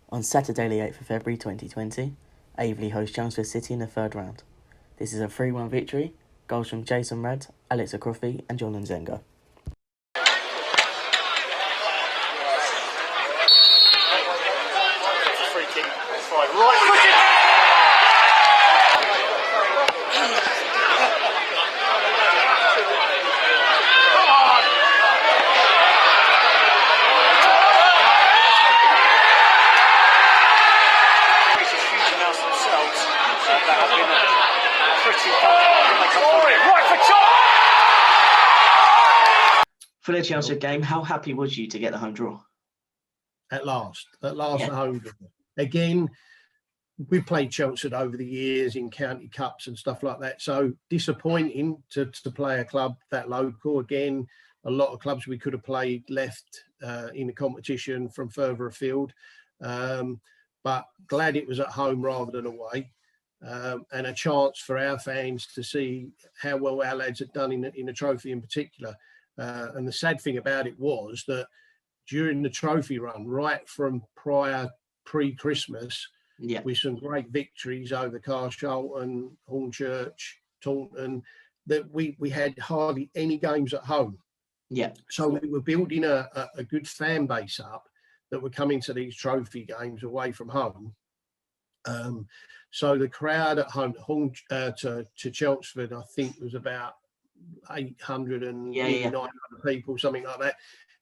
On Saturday the 8th of February 2020, Aveley hosts Chelmsford City in the third round. This is a 3-1 victory, goals from Jason Raad, Akrofi and Jon Nzengo. Freaking right. For the Chelmsford game, how happy was you to get the home draw? At last, a home draw. Again, we played Chelmsford over the years in county cups and stuff like that. So disappointing to play a club that local. Again, a lot of clubs we could have played left in the competition from further afield. But glad it was at home rather than away. And a chance for our fans to see how well our lads had done in the trophy in particular. And the sad thing about it was that during the trophy run, right from pre-Christmas, with some great victories over Carshalton, Hornchurch, Taunton, that we had hardly any games at home. Yeah. So we were building a good fan base up that were coming to these trophy games away from home. So the crowd at home to Chelmsford, I think, was about 800 and 900 people, something like that.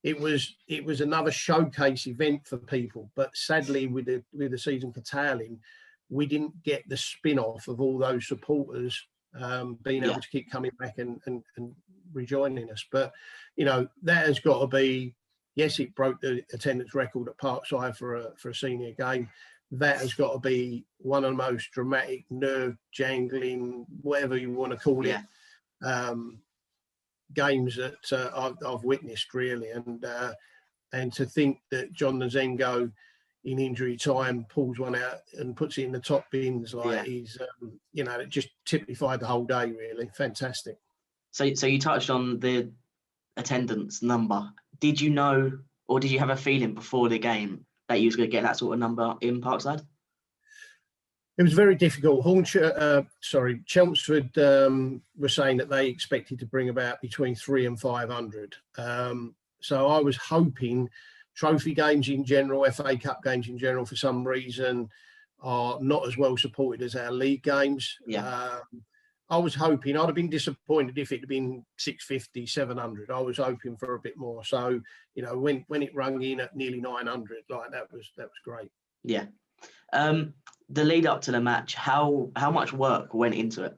It was another showcase event for people, but sadly with the season curtailing, we didn't get the spin-off of all those supporters being able to keep coming back and rejoining us. But that has got to be, yes, it broke the attendance record at Parkside for a senior game. That has got to be one of the most dramatic, nerve-jangling, whatever you want to call it, games that I've witnessed, really. And to think that Jon Nzengo in injury time pulls one out and puts it in the top bins, he's, it just typified the whole day, really. Fantastic. So you touched on the attendance number. Did you know, or did you have a feeling before the game that you was going to get that sort of number in Parkside? It was very difficult. Chelmsford were saying that they expected to bring about between 300 and 500. So I was hoping trophy games in general, FA Cup games in general, for some reason, are not as well supported as our league games. I was hoping, I'd have been disappointed if it had been 650, 700. I was hoping for a bit more. So, when it rung in at nearly 900, that was great. Yeah. The lead up to the match, how much work went into it?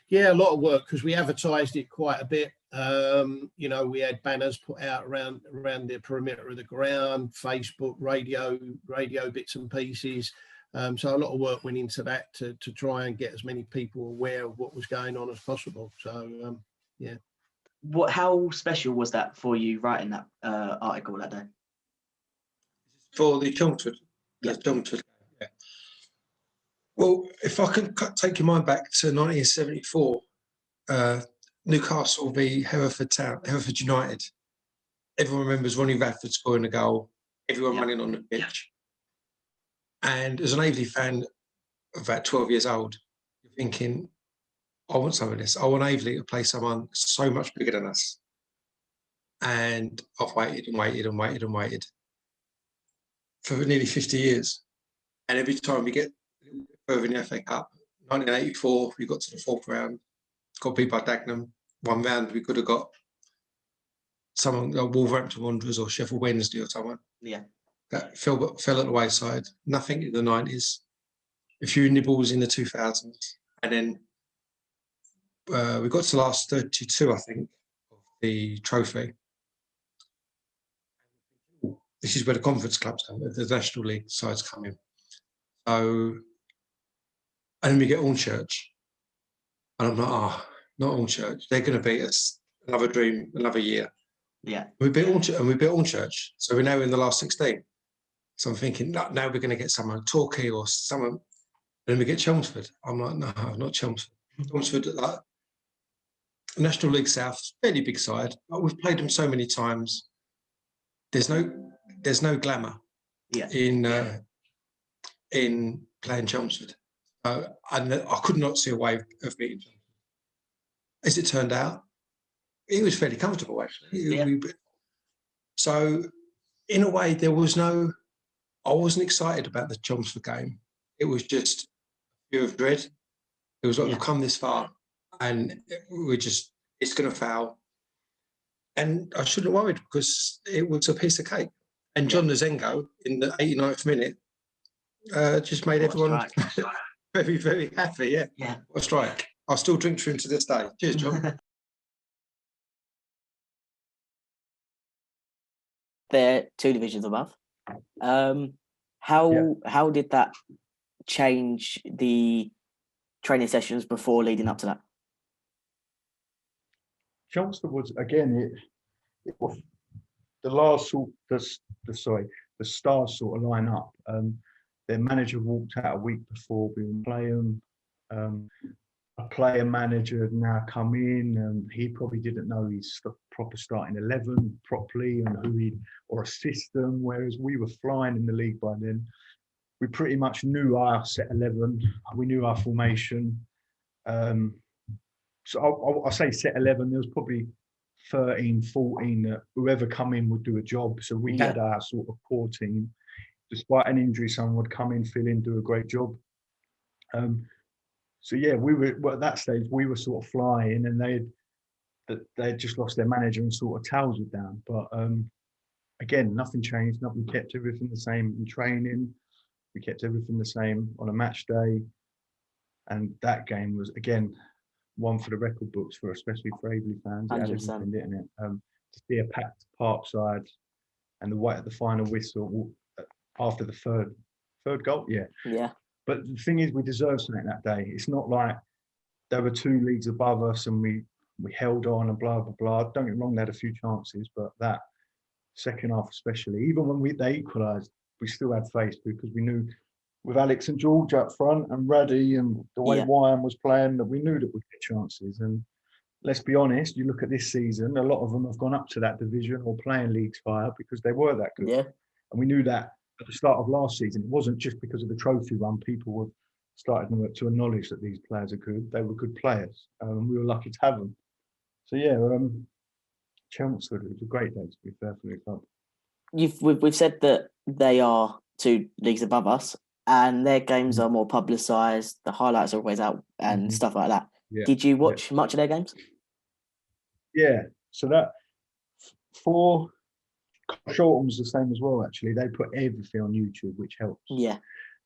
Yeah, a lot of work, because we advertised it quite a bit. We had banners put out around the perimeter of the ground, Facebook, radio bits and pieces. So a lot of work went into that to try and get as many people aware of what was going on as possible. So, yeah. How special was that for you writing that article that day? For the Chelmsford? Yeah. Chelmsford. Yeah. Well, if I can take your mind back to 1974, Newcastle v Hereford United. Everyone remembers Ronnie Radford scoring a goal, everyone running on the pitch. And as an Aveley fan of about 12 years old, you're thinking, I want some of this. I want Aveley to play someone so much bigger than us. And I've waited and waited and waited and waited for nearly 50 years. And every time we get further in the FA Cup, 1984, we got to the fourth round, got beat by Dagenham. One round we could have got someone like Wolverhampton Wanderers or Sheffield Wednesday or someone. Yeah. that fell at the wayside. Nothing in the 90s, a few nibbles in the 2000s, and then we got to the last 32, I think, of the trophy. This is where the conference clubs come, the National League sides come in. So, and then we get Hornchurch, and I'm like, not Hornchurch. They're going to beat us. Another dream, another year. Yeah. We beat Hornchurch, so we're now in the last 16. So I'm thinking, no, now we're going to get someone, Torquay or someone. And then we get Chelmsford. I'm like, no, not Chelmsford. Chelmsford, like National League South, fairly big side. But we've played them so many times. There's no glamour in playing Chelmsford. And I could not see a way of beating Chelmsford. As it turned out, he was fairly comfortable, actually. So, in a way, I wasn't excited about the Chelmsford game. It was just fear of dread. It was like, we've come this far and it's going to foul. And I shouldn't have worried because it was a piece of cake. And Jon Nzengo, in the 89th minute, just made everyone very, very happy. Yeah. What a strike. I'll still drink for him to this day. Cheers, Jon. They're 2 divisions above. How did that change the training sessions before leading up to that? Chelmsford was, again, it was the last sort, the stars sort of line up. Their manager walked out a week before we were playing. A player manager had now come in, and he probably didn't know his proper starting 11 properly and or a system. Whereas we were flying in the league by then. We pretty much knew our set 11. We knew our formation. So I say set 11. There was probably 13, 14 that whoever come in would do a job. So we had our sort of core team. Despite an injury, someone would come in, fill in, do a great job. So yeah, at that stage we were sort of flying, and they'd just lost their manager and sort of towels were down. But again, nothing changed. Nothing, kept everything the same in training. We kept everything the same on a match day, and that game was again one for the record books, especially for Aveley fans. It had everything, didn't it? To see a packed Parkside and the final whistle after the third goal. Yeah. But the thing is, we deserved something that day. It's not like there were 2 leagues above us and we held on and blah, blah, blah. Don't get me wrong, they had a few chances, but that second half especially, even when they equalised, we still had faith because we knew with Alex and George up front and Raddy and the way Wyan was playing, that we knew that we'd get chances. And let's be honest, you look at this season, a lot of them have gone up to that division or playing leagues higher because they were that good. Yeah. And we knew that at the start of last season. It wasn't just because of the trophy run. People were starting to acknowledge that these players are good. They were good players. We were lucky to have them. So yeah, Chelmsford, it was a great day to be fair for the club. We've said that they are 2 leagues above us, and their games are more publicised. The highlights are always out and stuff like that. Yeah. Did you watch much of their games? Yeah. So that for Shorten's the same as well. Actually, they put everything on YouTube, which helps. Yeah.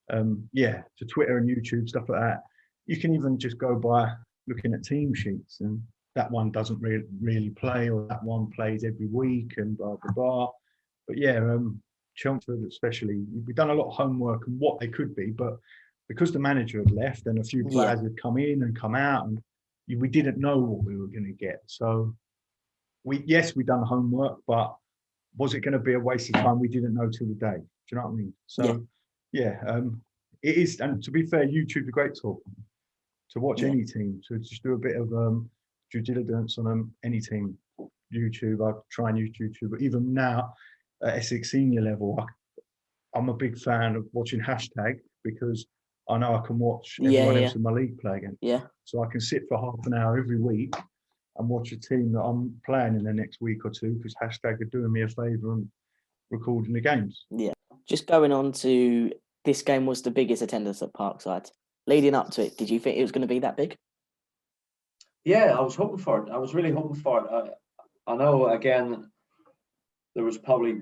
To Twitter and YouTube, stuff like that. You can even just go by looking at team sheets, and that one doesn't really play, or that one plays every week, and blah blah blah. But yeah, Chelmsford especially, we've done a lot of homework on what they could be, but because the manager had left and a few players had come in and come out, and we didn't know what we were going to get. So we'd done homework, but was it going to be a waste of time? We didn't know till the day. Do you know what I mean? So it is. And to be fair, YouTube's a great tool to watch any team. So just do a bit of due diligence on any team. YouTube, I try and use YouTube, but even now at Essex senior level, I'm a big fan of watching Hashtag because I know I can watch everyone else in my league play again. Yeah. So I can sit for half an hour every week and watch a team that I'm playing in the next week or two because Hashtag are doing me a favour and recording the games. Yeah. Just going on to this game was the biggest attendance at Parkside. Leading up to it, did you think it was going to be that big? Yeah, I was hoping for it. I was really hoping for it. I know, again, there was probably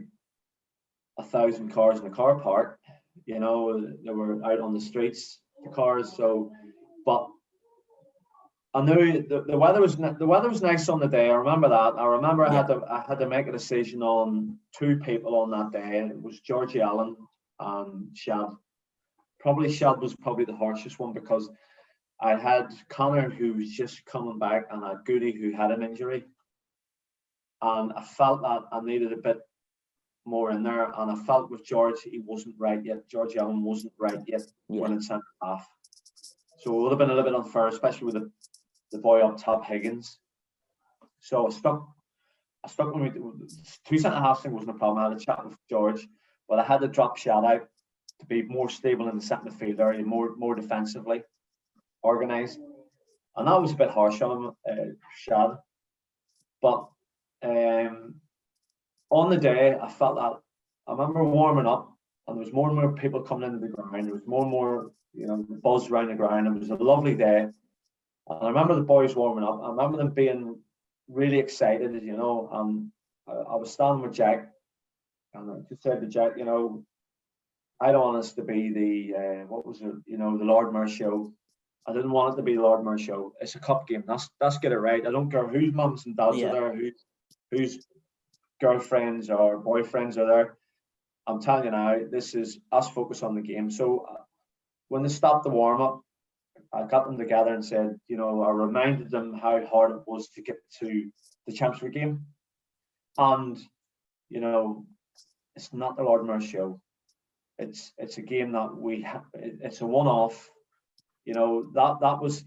1,000 cars in the car park. You know, they were out on the streets, the cars. So, but I knew the weather was nice on the day. I remember that. I remember I had to make a decision on 2 people on that day. It was Georgie Allen and Shad. Probably Shad was probably the harshest one because I had Connor who was just coming back and I had Goody who had an injury. And I felt that I needed a bit more in there, and I felt with George, he wasn't right yet. George Allen wasn't right yet when it's centre half. So it would have been a little bit unfair, especially with the boy up top, Higgins. So I stuck when we two centre half thing wasn't a problem. I had a chat with George, but I had to drop Shad out to be more stable in the centre midfield area, more defensively organised, and that was a bit harsh on him, Shad. But on the day, I felt that I remember warming up, and there was more and more people coming into the ground. There was more and more, buzz around the ground. It was a lovely day, and I remember the boys warming up. I remember them being really excited, and I was standing with Jack, and I just said to Jack, I don't want us to be the the Lord Mayor show. I didn't want it to be the Lord Mayor show. It's a cup game. Let's get it right. I don't care whose mums and dads are there, whose girlfriends or boyfriends are there. I'm telling you now, this is us focus on the game. So when they stopped the warm up, I got them together and said, I reminded them how hard it was to get to the Chelmsford game, and it's not the Lord Mayor show. It's a game that it's a one-off. That was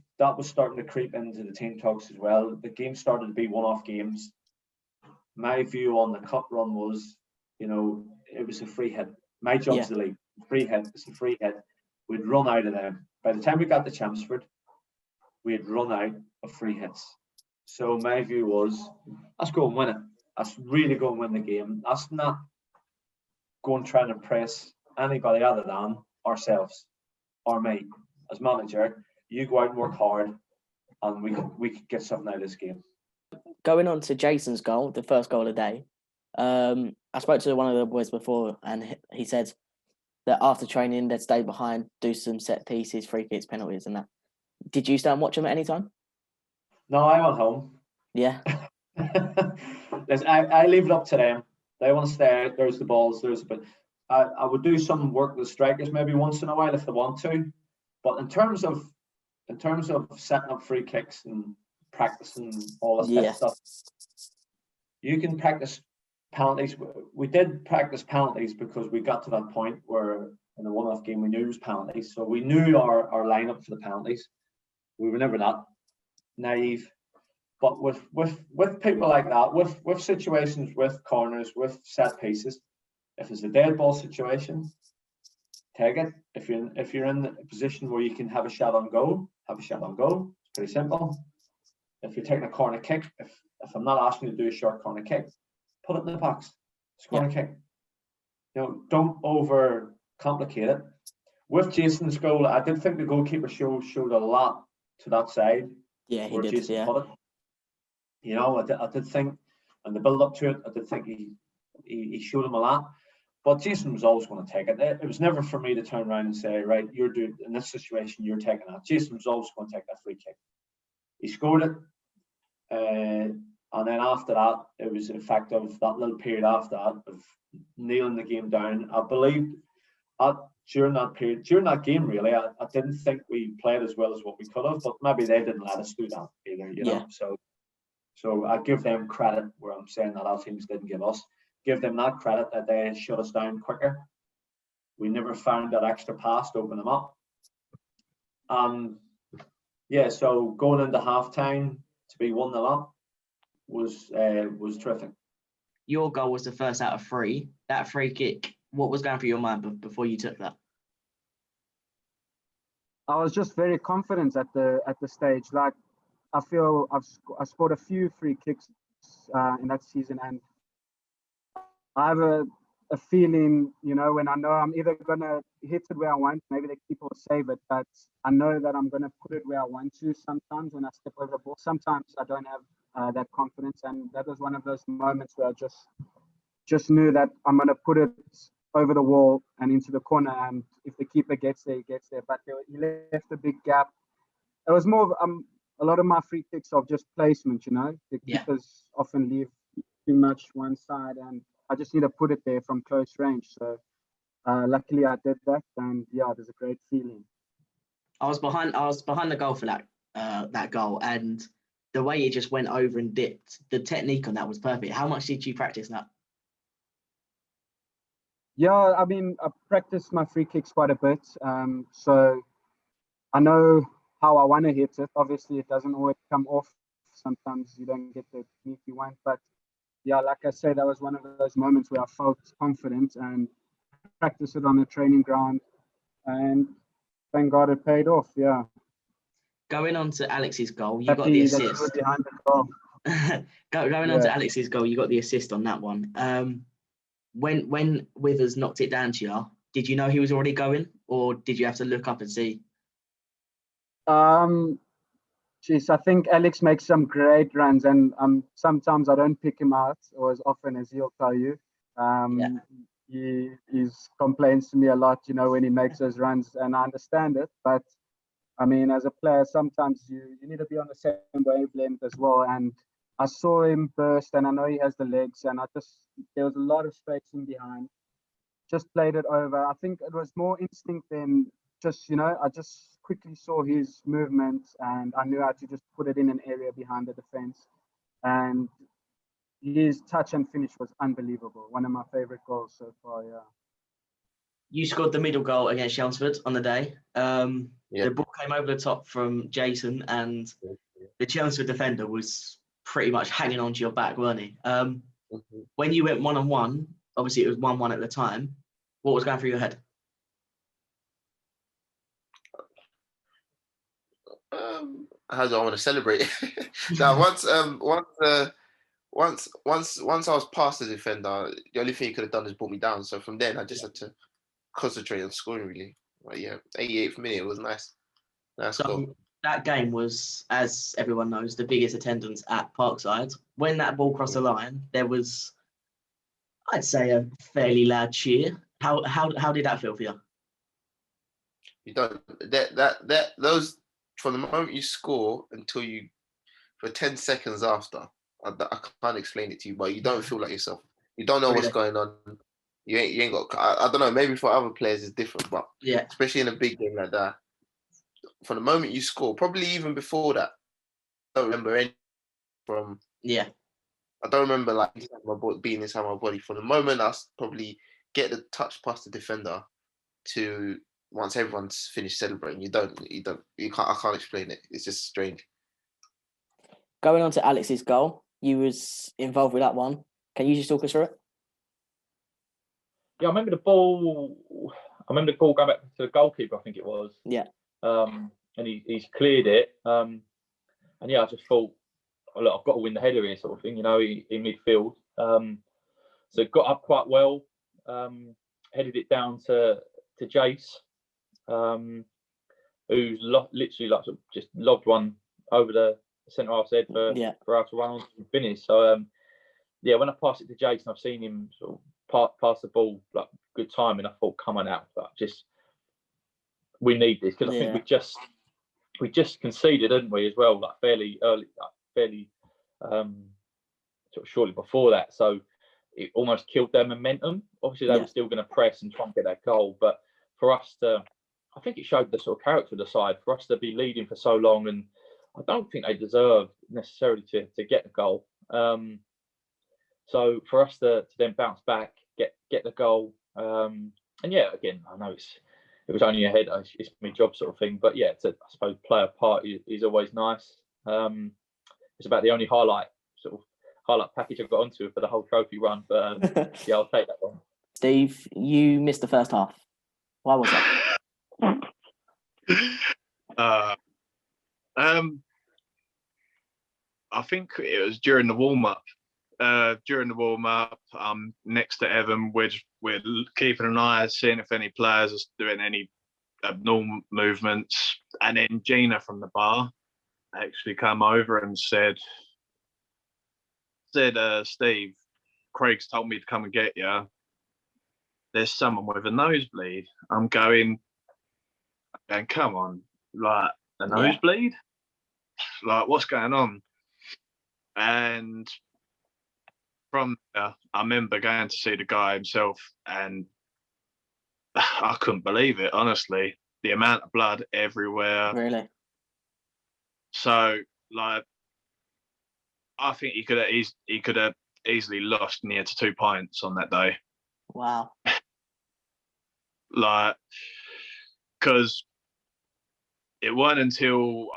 starting to creep into the team talks as well. The game started to be one-off games. My view on the cup run was, it was a free hit. My job's the league. Free hit. It's a free hit. We'd run out of them. By the time we got to Chelmsford, we had run out of free hits. So my view was, let's go and win it. Let's really go and win the game. Let's not go and try and impress anybody other than ourselves or me as manager. You go out and work hard, and we could get something out of this game. Going on to Jason's goal, the first goal of the day, I spoke to one of the boys before, and he said that after training they'd stay behind, do some set pieces, free kicks, penalties, and that. Did you stay and watch them at any time? No, I went home. Yeah. I leave it up to them. They want to stay out. There's the balls. But I would do some work with the strikers maybe once in a while if they want to. But in terms of setting up free kicks and practicing all that type of stuff, you can practice penalties. We did practice penalties because we got to that point where in the one-off game we knew it was penalties, so we knew our lineup for the penalties. We were never that naive. But with people like that, with situations, with corners, with set pieces, if it's a dead ball situation, take it. If you're in a position where you can have a shot on goal, have a shot on goal. It's pretty simple. If you're taking a corner kick, if I'm not asking you to do a short corner kick, put it in the box. It's a corner kick. Don't over complicate it. With Jason's goal, I did think the goalkeeper showed a lot to that side. Yeah, he did. Jason put it. I did think, and the build up to it, I did think he showed him a lot. But Jason was always going to take it. It was never for me to turn around and say, right, you're doing in this situation, you're taking that. Jason was always going to take that free kick. He scored it, and then after that, it was the fact of that little period after that of nailing the game down. I believe during that game, really, I didn't think we played as well as what we could have, but maybe they didn't let us do that either, you know. So I give them credit where I'm saying that our teams didn't give us. Give them that credit that they shut us down quicker. We never found that extra pass to open them up. So going into halftime to be 1-0 up was terrific. Your goal was the first out of three. That free kick, what was going through your mind before you took that? I was just very confident at the stage. Like, I feel I scored a few free kicks in that season, and I have a feeling, when I know I'm either gonna hit it where I want, maybe the keeper will save it, but I know that I'm gonna put it where I want to. Sometimes when I step over the ball, sometimes I don't have that confidence, and that was one of those moments where I just knew that I'm gonna put it over the wall and into the corner, and if the keeper gets there, he gets there. But he left a big gap. It was more of a lot of my free kicks of just placement. The keepers often leave too much one side, and I just need to put it there from close range. So luckily I did that, and it was a great feeling. I was behind the goal for that goal, and the way it just went over and dipped, the technique on that was perfect. How much did you practice that? Yeah, I mean, I practice my free kicks quite a bit. So I know how I want to hit it. Obviously, it doesn't always come off. Sometimes you don't get the technique you want. But yeah, like I said, that was one of those moments where I felt confident and practiced it on the training ground. And thank God it paid off. Yeah. Going on to Alex's goal, you got the Happy that you were assist. behind the goal. Going on to Alex's goal, you got the assist on that one. When Withers knocked it down to you, did you know he was already going, or did you have to look up and see? Geez, I think Alex makes some great runs, and sometimes I don't pick him out, or as often as he'll tell you. He complains to me a lot, when he makes those runs, and I understand it. But I mean, as a player, sometimes you need to be on the same wavelength as well. And I saw him burst, and I know he has the legs, and there was a lot of space in behind. Just played it over. I think it was more instinct than just, I just quickly saw his movement, and I knew how to just put it in an area behind the defense. And his touch and finish was unbelievable. One of my favorite goals so far, yeah. You scored the middle goal against Chelmsford on the day. The ball came over the top from Jason, and the Chelmsford defender was pretty much hanging onto your back, weren't he? When you went 1-on-1, obviously it was 1-1 at the time. What was going through your head? How do I want to celebrate? Now, once I was past the defender, the only thing he could have done is brought me down. So from then, I just had to concentrate on scoring, really. But yeah, 88th minute, it was nice. So that game was, as everyone knows, the biggest attendance at Parkside. When that ball crossed the line, there was, I'd say, a fairly loud cheer. How did that feel for you? You don't those from the moment you score until you for 10 seconds after. I can't explain it to you, but you don't feel like yourself. You don't know what's going on. You ain't got. I don't know. Maybe for other players it's different, but especially in a big game like that, from the moment you score, probably even before that, I don't remember any from. Yeah. I don't remember like being inside my body. From the moment I probably get the touch past the defender to once everyone's finished celebrating, you can't. I can't explain it. It's just strange. Going on to Alex's goal, you was involved with that one. Can you just talk us through it? Yeah, I remember the ball going back to the goalkeeper, I think it was. Yeah. And he's cleared it. And yeah, I just thought, look, I've got to win the header here, sort of thing, in midfield. So got up quite well, headed it down to Jace, who's literally like sort of just lobbed one over the centre half's head for us to run on and finish. So when I passed it to Jason, I've seen him sort of pass the ball like good time, and I thought, come on out, but we need this, because I think we just conceded, didn't we, as well, like fairly early, sort of shortly before that. So it almost killed their momentum. Obviously, they were still going to press and try and get that goal, but for us I think it showed the sort of character of the side, for us to be leading for so long, and I don't think they deserved necessarily to get the goal. So for us to then bounce back, get the goal, and yeah, again, I know it was only a header, it's my job sort of thing, but yeah, I suppose play a part is always nice. It's about the only highlight package I've got onto for the whole trophy run, but yeah, I'll take that one. Steve, you missed the first half. Why was that? I think it was during the warm-up. Next to Evan, we're keeping an eye, seeing if any players are doing any abnormal movements. And then Gina from the bar actually come over and said, Steve, Craig's told me to come and get you. There's someone with a nosebleed. I'm going, come on, like a nosebleed? Like, what's going on? And from there, I remember going to see the guy himself, and I couldn't believe it, honestly. The amount of blood everywhere. Really? So, like, I think he could have easily lost near to 2 pints on that day. Wow. like, because it wasn't until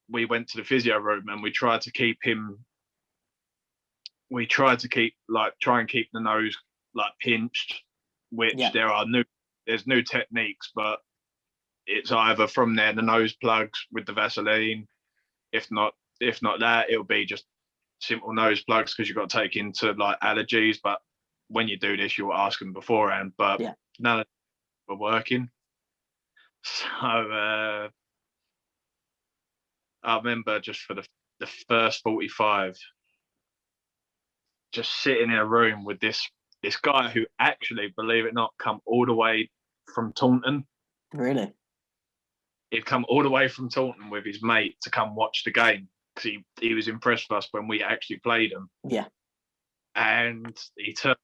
we went to the physio room and we tried to keep him. We tried to try and keep the nose like pinched, which there's new techniques, but it's either from there the nose plugs with the Vaseline. If not that, it'll be just simple nose plugs because you've got to take into like allergies. But when you do this, you'll ask them beforehand. But none of them were working. So I remember just for the first 45, just sitting in a room with this guy who actually, believe it or not, come all the way from Taunton. Really? He'd come all the way from Taunton with his mate to come watch the game because he was impressed with us when we actually played him. Yeah. And he said,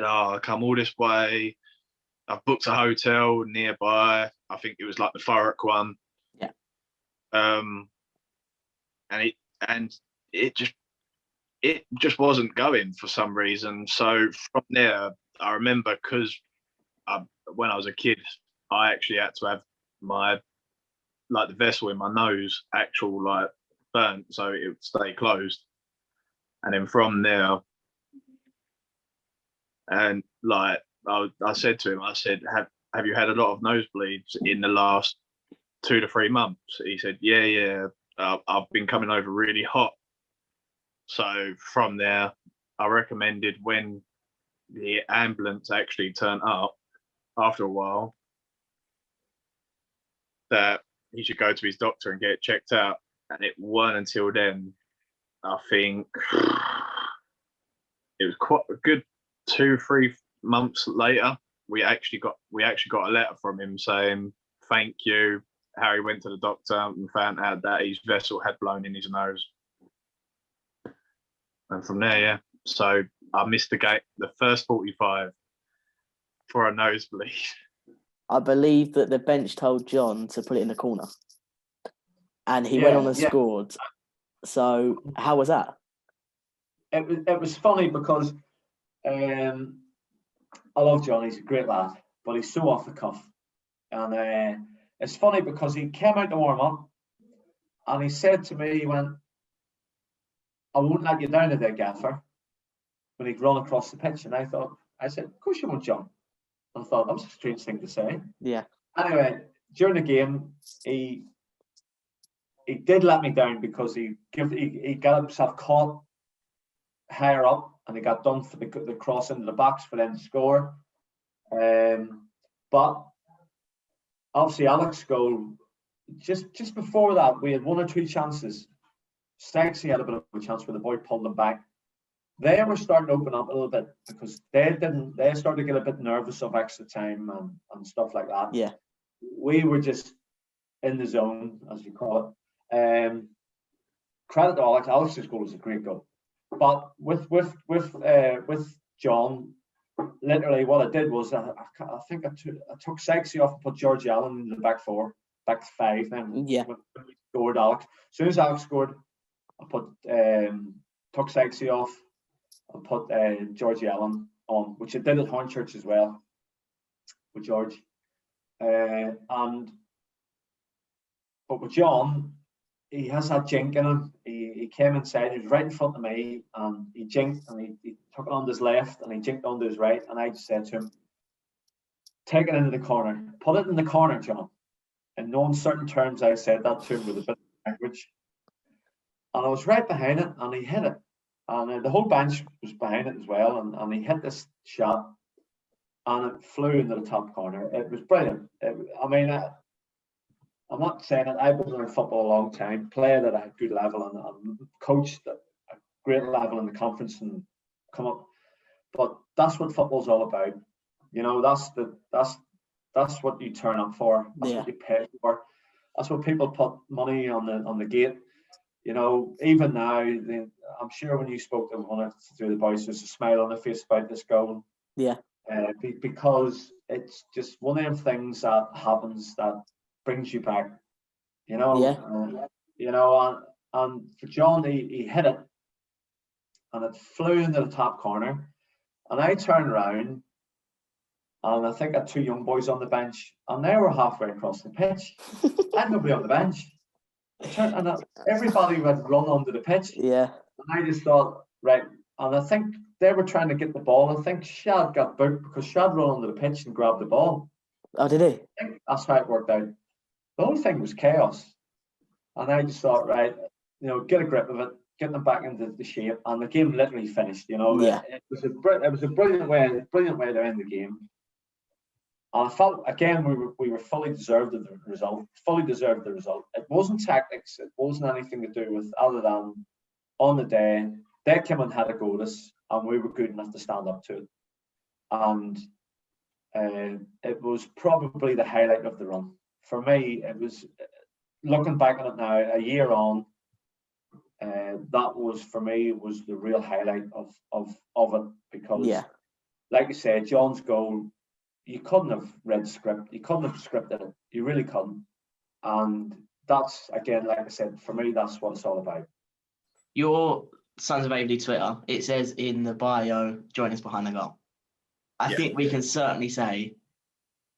"Oh, I come all this way. I've booked a hotel nearby. I think it was like the Thurrock one." Yeah. And it just wasn't going for some reason. So from there, I remember because when I was a kid, I actually had to have my the vessel in my nose burnt so it would stay closed. And then from there, and I said to him, I said, have you had a lot of nosebleeds in the last 2 to 3 months? He said, yeah. I've been coming over really hot. So from there, I recommended when the ambulance actually turned up after a while that he should go to his doctor and get it checked out. And it wasn't until then, I think it was quite a good 2-3 months later, we actually got a letter from him saying thank you. Harry went to the doctor and found out that his vessel had blown in his nose. And from there, so I missed the first 45 for a nosebleed. I believe that the bench told Jon to put it in the corner, and he went on and scored. So how was that? It was funny because I love Jon. He's a great lad, but he's so off the cuff. And it's funny because he came out to warm up, and he said to me, he went, "I won't let you down today, Gaffer," when he'd run across the pitch. And I said, "Of course you won't, Jon." I thought that was a strange thing to say. Yeah. Anyway, during the game, he did let me down because he got himself caught higher up, and he got done for the cross into the box for them to score. But obviously, Alex's goal, just before that, we had 1 or 2 chances. Staxy had a bit of a chance where the boy pulled them back. They were starting to open up a little bit because they started to get a bit nervous of extra time and stuff like that. Yeah. We were just in the zone, as you call it. Credit to Alex. Alex's goal was a great goal. But with Jon, literally what I did was I think I took Sexy off and put George Allen in the back 5 then. Yeah. When we scored Alex. As soon as Alex scored, I took Sexy off. I put George Allen on, which I did at Hornchurch as well with George. But with Jon, he has that jink in him. He came inside, he was right in front of me, and he jinked, and he took it on his left, and he jinked onto his right, and I just said to him, "Take it into the corner. Put it in the corner, Jon." In no uncertain terms, I said that to him with a bit of language. And I was right behind it, and he hit it. And the whole bench was behind it as well, and he hit this shot, and it flew into the top corner. It was brilliant. I'm not saying that I've been around football a long time, played at a good level, and coached at a great level in the conference and come up. But that's what football's all about. You know, that's what you turn up for. That's what you pay for. That's what people put money on the gate. You know, even now, I'm sure when you spoke to one of the boys, there's a smile on their face about this goal. Yeah. Because it's just one of them things that happens that brings you back. You know. Yeah. You know, and for Jon, he hit it, and it flew into the top corner, and I turned around, and I think I had 2 young boys on the bench, and they were halfway across the pitch. I had nobody on the bench. Everybody had run onto the pitch. Yeah. And I just thought, right, and I think they were trying to get the ball. I think Shad got booked because Shad ran onto the pitch and grabbed the ball. Oh, did he? I think that's how it worked out. The whole thing was chaos. And I just thought, right, get a grip of it, get them back into the shape, and the game literally finished. Yeah. It was a brilliant way to end the game. And I felt again we were fully deserved the result. It wasn't tactics. It wasn't anything to do with other than on the day they came and had a go at us, and we were good enough to stand up to it. And it was probably the highlight of the run for me. It was, looking back on it now, a year on. That was for me was the real highlight of it, because, like I said, Jon's goal. You couldn't have read the script. You couldn't have scripted it. You really couldn't. And that's, again, like I said, for me, that's what it's all about. Your Sons of Aveley Twitter, it says in the bio, join us behind the goal. I think we can certainly say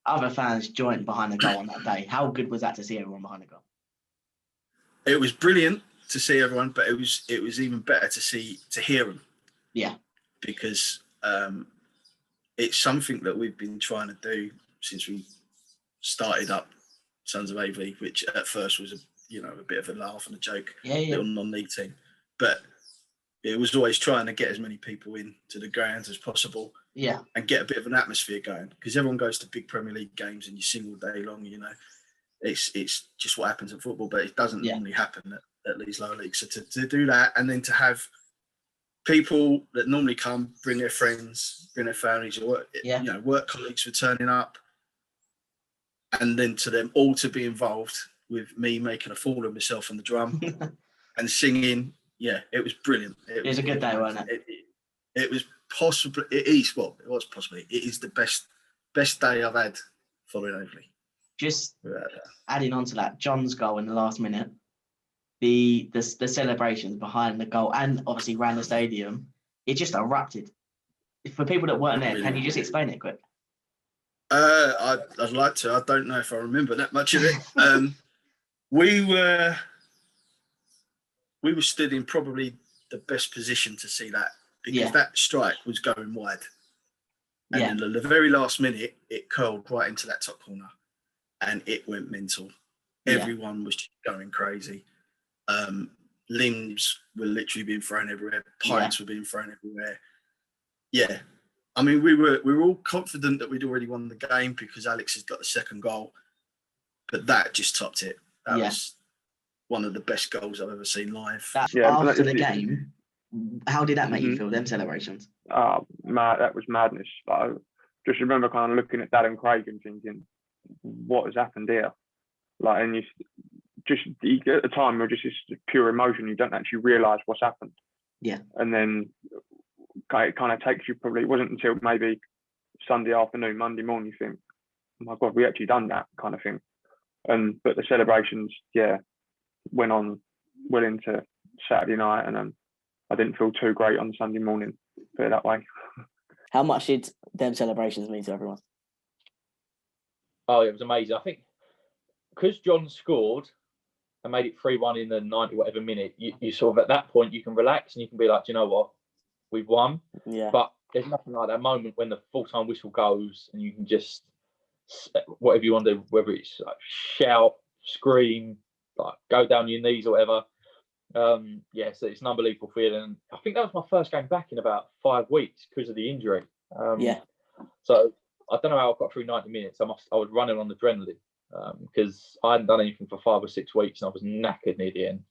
other fans joined behind the goal on that day. How good was that to see everyone behind the goal? It was brilliant to see everyone, but it was even better to hear them. Yeah. Because it's something that we've been trying to do since we started up Sons of Aveley, which at first was a bit of a laugh and a joke, little non-league team. But it was always trying to get as many people in to the grounds as possible, and get a bit of an atmosphere going. Because everyone goes to big Premier League games and you sing all day long. It's just what happens in football, but it doesn't normally happen at these lower leagues. So to do that, and then to have people that normally come, bring their friends, bring their families, or work colleagues for turning up, and then to them all to be involved with me making a fool of myself on the drum and singing. Yeah, it was brilliant. It was a good day, wasn't it? It was possibly. It is the best day I've had following Aveley. Just adding on to that, Jon's goal in the last minute. The celebrations behind the goal and obviously around the stadium, it just erupted. For people that weren't there, can you just explain it quick? I'd like to. I don't know if I remember that much of it. We were stood in probably the best position to see that, because that strike was going wide. And in the very last minute, it curled right into that top corner and it went mental. Everyone was just going crazy. Limbs were literally being thrown everywhere. Pints were being thrown everywhere. Yeah. I mean, we were all confident that we'd already won the game because Alex has got the second goal, but that just topped it. That was one of the best goals I've ever seen live. After the game, how did that make you feel, them celebrations? That was madness. I just remember kind of looking at Dad and Craig and thinking, what has happened here? And you at the time, you're just this pure emotion. You don't actually realise what's happened. Yeah. And then it kind of takes you, probably, it wasn't until maybe Sunday afternoon, Monday morning, you think, oh my God, we actually done that kind of thing. But the celebrations, went on well into Saturday night, and I didn't feel too great on Sunday morning, put it that way. How much did them celebrations mean to everyone? Oh, it was amazing. I think because Jon scored and made it 3-1 in the 90 whatever minute, you sort of, at that point, you can relax and you can be like, do you know what, we've won. Yeah. But there's nothing like that moment when the full-time whistle goes and you can just, whatever you want to do, whether it's like shout, scream, like go down your knees or whatever. So it's an unbelievable feeling. I think that was my first game back in about 5 weeks because of the injury. So I don't know how I got through 90 minutes. I was running on adrenaline because I hadn't done anything for 5 or 6 weeks and I was knackered near the end.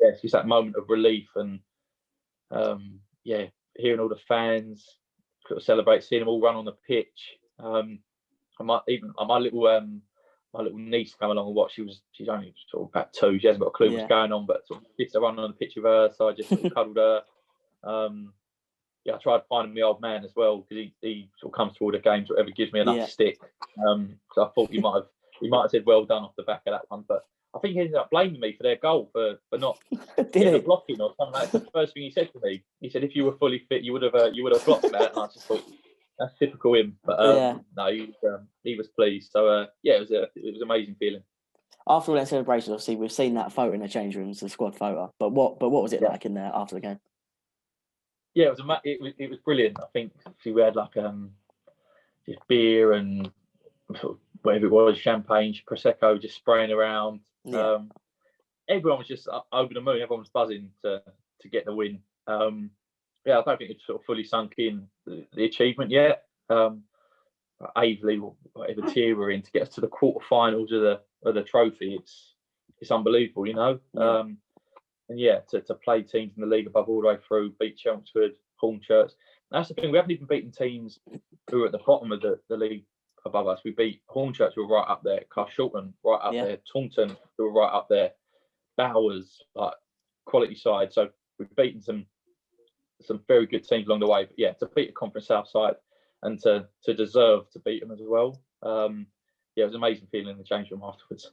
It's just that moment of relief and hearing all the fans sort of celebrate, seeing them all run on the pitch. My little niece come along and watch. She's only sort of about 2. She hasn't got a clue what's going on, but sort of used to run on the pitch with her, so I just sort of cuddled her. I tried finding my old man as well because he sort of comes to all the games, whatever gives me enough stick. So I thought he might have said well done off the back of that one, but I think he ended up blaming me for their goal for not blocking or something. That's the first thing he said to me. He said, "If you were fully fit, you would have blocked that." And I just thought, That's typical him. But no, he was pleased. So it was an amazing feeling. After all that celebration, obviously we've seen that photo in the change rooms, the squad photo. But what was it like in there after the game? Yeah, it was brilliant. I think we had like just beer and sort of whatever it was, champagne, prosecco, just spraying around. Yeah. Everyone was just over the moon. Everyone was buzzing to get the win. I don't think it's sort of fully sunk in the achievement yet. Aveley, whatever tier we're in, to get us to the quarterfinals of the trophy, it's unbelievable, you know. Yeah. And to play teams in the league above all the way through, beat Chelmsford, Hornchurch. That's the thing. We haven't even beaten teams who are at the bottom of the league above us. We beat Hornchurch, who were right up there. Carshalton, right up there. Taunton, who were right up there. Bowers, like quality side. So we've beaten some very good teams along the way. But yeah, to beat a Conference South side and to deserve to beat them as well. It was an amazing feeling in the change room afterwards.